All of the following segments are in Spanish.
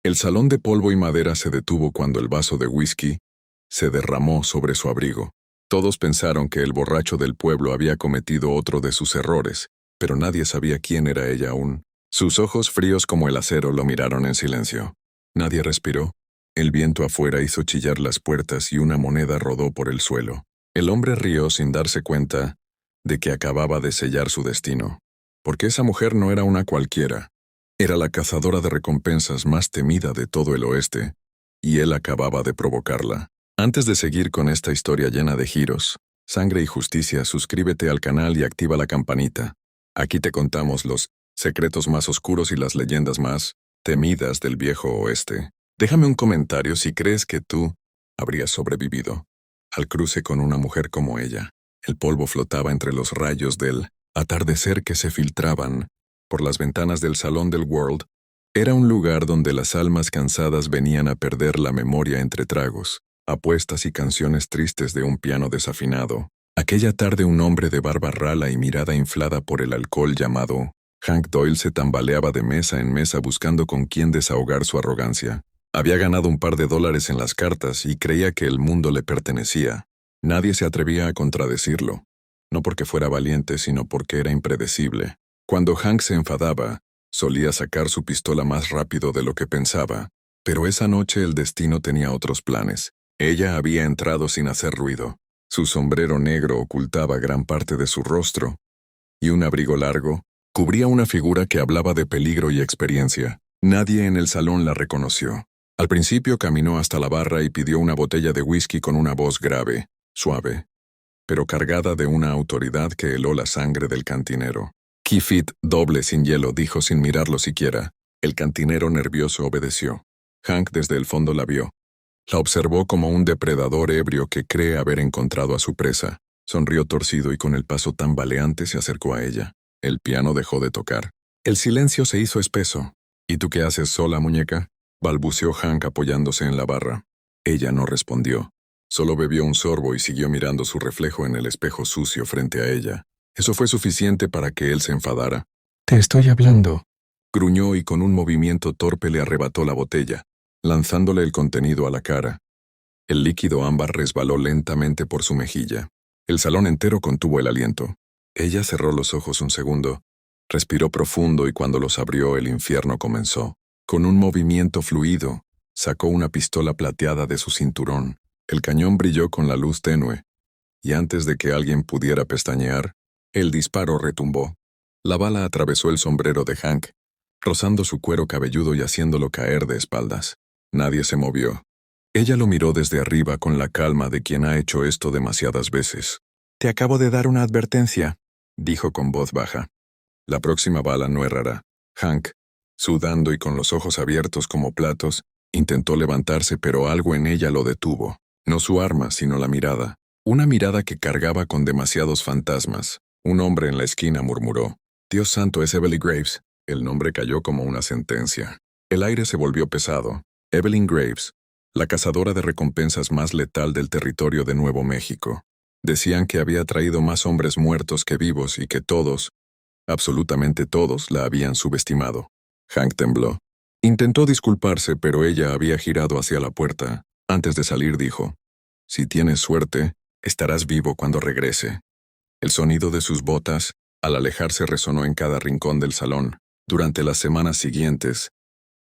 El salón de polvo y madera se detuvo cuando el vaso de whisky se derramó sobre su abrigo. Todos pensaron que el borracho del pueblo había cometido otro de sus errores, pero nadie sabía quién era ella aún. Sus ojos fríos como el acero lo miraron en silencio. Nadie respiró. El viento afuera hizo chillar las puertas y una moneda rodó por el suelo. El hombre rió sin darse cuenta de que acababa de sellar su destino. Porque esa mujer no era una cualquiera. Era la cazadora de recompensas más temida de todo el oeste, y él acababa de provocarla. Antes de seguir con esta historia llena de giros, sangre y justicia, suscríbete al canal y activa la campanita. Aquí te contamos los secretos más oscuros y las leyendas más temidas del viejo oeste. Déjame un comentario si crees que tú habrías sobrevivido al cruce con una mujer como ella. El polvo flotaba entre los rayos del atardecer que se filtraban por las ventanas del Salón del World. Era un lugar donde las almas cansadas venían a perder la memoria entre tragos, apuestas y canciones tristes de un piano desafinado. Aquella tarde un hombre de barba rala y mirada inflada por el alcohol llamado Hank Doyle se tambaleaba de mesa en mesa buscando con quién desahogar su arrogancia. Había ganado un par de dólares en las cartas y creía que el mundo le pertenecía. Nadie se atrevía a contradecirlo, no porque fuera valiente, sino porque era impredecible. Cuando Hank se enfadaba, solía sacar su pistola más rápido de lo que pensaba, pero esa noche el destino tenía otros planes. Ella había entrado sin hacer ruido. Su sombrero negro ocultaba gran parte de su rostro, y un abrigo largo cubría una figura que hablaba de peligro y experiencia. Nadie en el salón la reconoció. Al principio caminó hasta la barra y pidió una botella de whisky con una voz grave, suave, pero cargada de una autoridad que heló la sangre del cantinero. Keep it doble sin hielo, dijo sin mirarlo siquiera. El cantinero nervioso obedeció. Hank desde el fondo la vio. La observó como un depredador ebrio que cree haber encontrado a su presa. Sonrió torcido y con el paso tambaleante se acercó a ella. El piano dejó de tocar. El silencio se hizo espeso. ¿Y tú qué haces sola, muñeca?, balbuceó Hank apoyándose en la barra. Ella no respondió. Solo bebió un sorbo y siguió mirando su reflejo en el espejo sucio frente a ella. Eso fue suficiente para que él se enfadara. Te estoy hablando. Gruñó y con un movimiento torpe le arrebató la botella, lanzándole el contenido a la cara. El líquido ámbar resbaló lentamente por su mejilla. El salón entero contuvo el aliento. Ella cerró los ojos un segundo, respiró profundo y cuando los abrió el infierno comenzó. Con un movimiento fluido, sacó una pistola plateada de su cinturón. El cañón brilló con la luz tenue, y antes de que alguien pudiera pestañear, el disparo retumbó. La bala atravesó el sombrero de Hank, rozando su cuero cabelludo y haciéndolo caer de espaldas. Nadie se movió. Ella lo miró desde arriba con la calma de quien ha hecho esto demasiadas veces. Te acabo de dar una advertencia, dijo con voz baja. La próxima bala no errará. Hank, sudando y con los ojos abiertos como platos, intentó levantarse, pero algo en ella lo detuvo. No su arma, sino la mirada. Una mirada que cargaba con demasiados fantasmas. Un hombre en la esquina murmuró: «Dios santo, es Evelyn Graves». El nombre cayó como una sentencia. El aire se volvió pesado. Evelyn Graves, la cazadora de recompensas más letal del territorio de Nuevo México. Decían que había traído más hombres muertos que vivos y que todos, absolutamente todos, la habían subestimado. Hank tembló. Intentó disculparse, pero ella había girado hacia la puerta. Antes de salir dijo: «Si tienes suerte, estarás vivo cuando regrese». El sonido de sus botas, al alejarse, resonó en cada rincón del salón. Durante las semanas siguientes,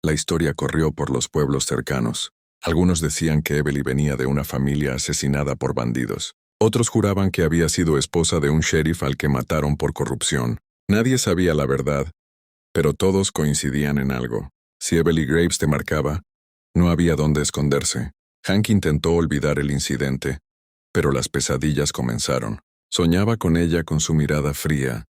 la historia corrió por los pueblos cercanos. Algunos decían que Evelyn venía de una familia asesinada por bandidos. Otros juraban que había sido esposa de un sheriff al que mataron por corrupción. Nadie sabía la verdad, pero todos coincidían en algo. Si Evelyn Graves te marcaba, no había dónde esconderse. Hank intentó olvidar el incidente, pero las pesadillas comenzaron. Soñaba con ella con su mirada fría,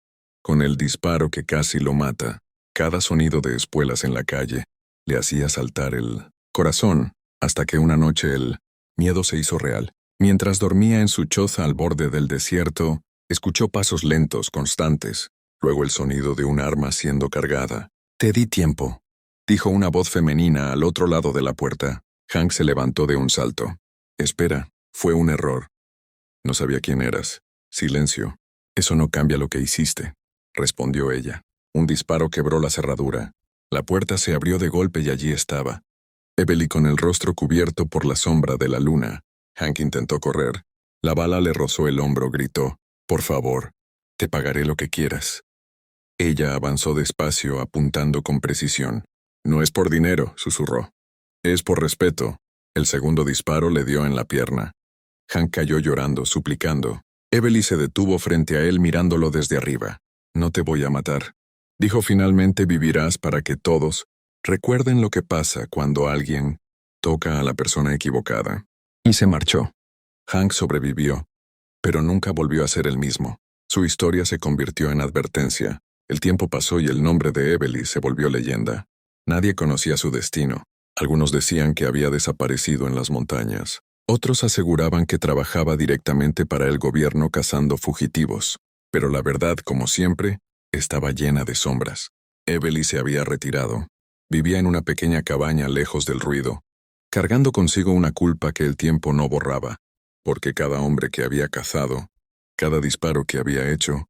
con el disparo que casi lo mata. Cada sonido de espuelas en la calle le hacía saltar el corazón, hasta que una noche el miedo se hizo real. Mientras dormía en su choza al borde del desierto, escuchó pasos lentos, constantes, luego el sonido de un arma siendo cargada. «Te di tiempo», dijo una voz femenina al otro lado de la puerta. Hank se levantó de un salto. «Espera, fue un error. No sabía quién eras». «Silencio. Eso no cambia lo que hiciste», respondió ella. Un disparo quebró la cerradura. La puerta se abrió de golpe y allí estaba Evelyn con el rostro cubierto por la sombra de la luna. Hank intentó correr. La bala le rozó el hombro, gritó, «Por favor, te pagaré lo que quieras». Ella avanzó despacio, apuntando con precisión. «No es por dinero», susurró. «Es por respeto». El segundo disparo le dio en la pierna. Hank cayó llorando, suplicando. Evelyn se detuvo frente a él mirándolo desde arriba. «No te voy a matar», dijo finalmente. «Vivirás para que todos recuerden lo que pasa cuando alguien toca a la persona equivocada». Y se marchó. Hank sobrevivió, pero nunca volvió a ser el mismo. Su historia se convirtió en advertencia. El tiempo pasó y el nombre de Evelyn se volvió leyenda. Nadie conocía su destino. Algunos decían que había desaparecido en las montañas. Otros aseguraban que trabajaba directamente para el gobierno cazando fugitivos. Pero la verdad, como siempre, estaba llena de sombras. Evelyn se había retirado. Vivía en una pequeña cabaña lejos del ruido, cargando consigo una culpa que el tiempo no borraba, porque cada hombre que había cazado, cada disparo que había hecho,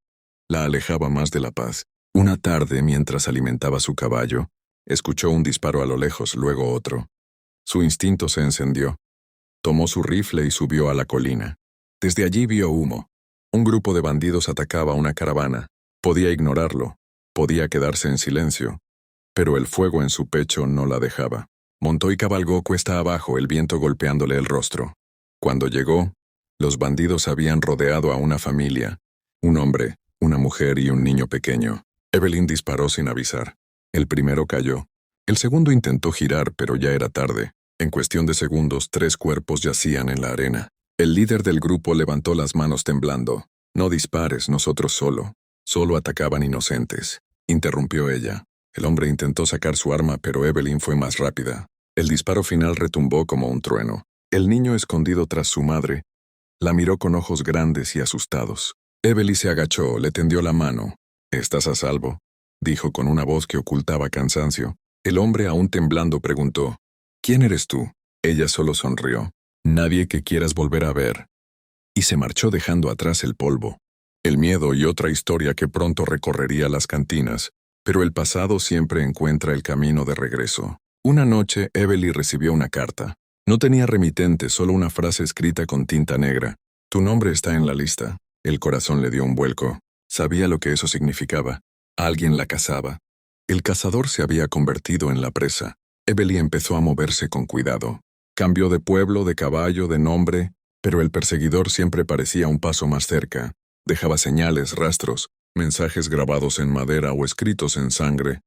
la alejaba más de la paz. Una tarde, mientras alimentaba su caballo, escuchó un disparo a lo lejos, luego otro. Su instinto se encendió. Tomó su rifle y subió a la colina. Desde allí vio humo. Un grupo de bandidos atacaba una caravana. Podía ignorarlo, podía quedarse en silencio, pero el fuego en su pecho no la dejaba. Montó y cabalgó cuesta abajo, el viento golpeándole el rostro. Cuando llegó, los bandidos habían rodeado a una familia, un hombre, una mujer y un niño pequeño. Evelyn disparó sin avisar. El primero cayó. El segundo intentó girar, pero ya era tarde. En cuestión de segundos, 3 cuerpos yacían en la arena. El líder del grupo levantó las manos temblando. «No dispares, nosotros solo atacaban inocentes», interrumpió ella. El hombre intentó sacar su arma, pero Evelyn fue más rápida. El disparo final retumbó como un trueno. El niño, escondido tras su madre, la miró con ojos grandes y asustados. Evelyn se agachó, le tendió la mano. «¿Estás a salvo?», dijo con una voz que ocultaba cansancio. El hombre, aún temblando, preguntó, «¿Quién eres tú?». Ella solo sonrió. «Nadie que quieras volver a ver». Y se marchó dejando atrás el polvo, el miedo y otra historia que pronto recorrería las cantinas. Pero el pasado siempre encuentra el camino de regreso. Una noche, Evelyn recibió una carta. No tenía remitente, solo una frase escrita con tinta negra. «Tu nombre está en la lista». El corazón le dio un vuelco. Sabía lo que eso significaba. Alguien la cazaba. El cazador se había convertido en la presa. Evelyn empezó a moverse con cuidado. Cambió de pueblo, de caballo, de nombre, pero el perseguidor siempre parecía un paso más cerca. Dejaba señales, rastros, mensajes grabados en madera o escritos en sangre,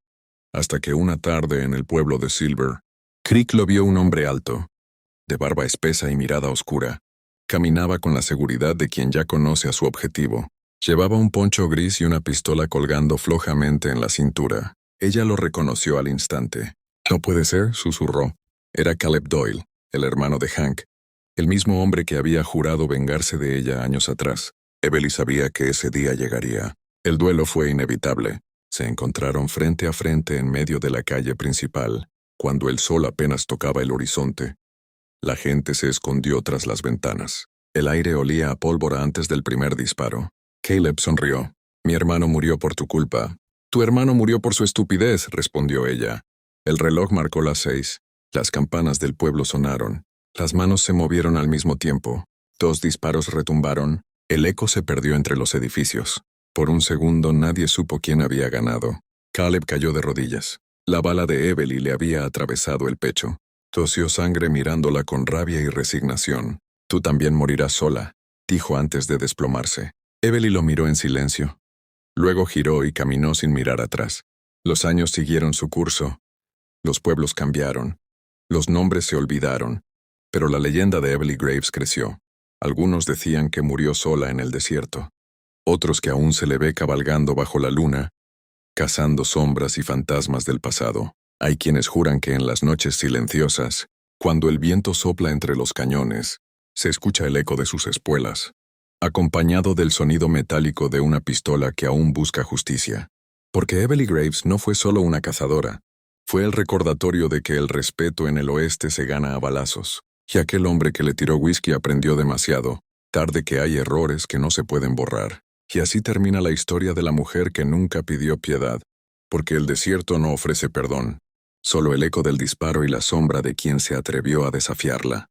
hasta que una tarde en el pueblo de Silver, Creek lo vio. Un hombre alto, de barba espesa y mirada oscura. Caminaba con la seguridad de quien ya conoce a su objetivo. Llevaba un poncho gris y una pistola colgando flojamente en la cintura. Ella lo reconoció al instante. «No puede ser», susurró. Era Caleb Doyle, el hermano de Hank, el mismo hombre que había jurado vengarse de ella años atrás. Evelyn sabía que ese día llegaría. El duelo fue inevitable. Se encontraron frente a frente en medio de la calle principal, cuando el sol apenas tocaba el horizonte. La gente se escondió tras las ventanas. El aire olía a pólvora antes del primer disparo. Caleb sonrió. «Mi hermano murió por tu culpa». «Tu hermano murió por su estupidez», respondió ella. El reloj marcó las 6. Las campanas del pueblo sonaron. Las manos se movieron al mismo tiempo. 2 disparos retumbaron. El eco se perdió entre los edificios. Por un segundo nadie supo quién había ganado. Caleb cayó de rodillas. La bala de Evelyn le había atravesado el pecho. Tosió sangre mirándola con rabia y resignación. «Tú también morirás sola», dijo antes de desplomarse. Evelyn lo miró en silencio. Luego giró y caminó sin mirar atrás. Los años siguieron su curso. Los pueblos cambiaron. Los nombres se olvidaron. Pero la leyenda de Evelyn Graves creció. Algunos decían que murió sola en el desierto. Otros que aún se le ve cabalgando bajo la luna, cazando sombras y fantasmas del pasado. Hay quienes juran que en las noches silenciosas, cuando el viento sopla entre los cañones, se escucha el eco de sus espuelas, acompañado del sonido metálico de una pistola que aún busca justicia. Porque Evelyn Graves no fue solo una cazadora, fue el recordatorio de que el respeto en el oeste se gana a balazos. Y aquel hombre que le tiró whisky aprendió demasiado, tarde, que hay errores que no se pueden borrar. Y así termina la historia de la mujer que nunca pidió piedad, porque el desierto no ofrece perdón, solo el eco del disparo y la sombra de quien se atrevió a desafiarla.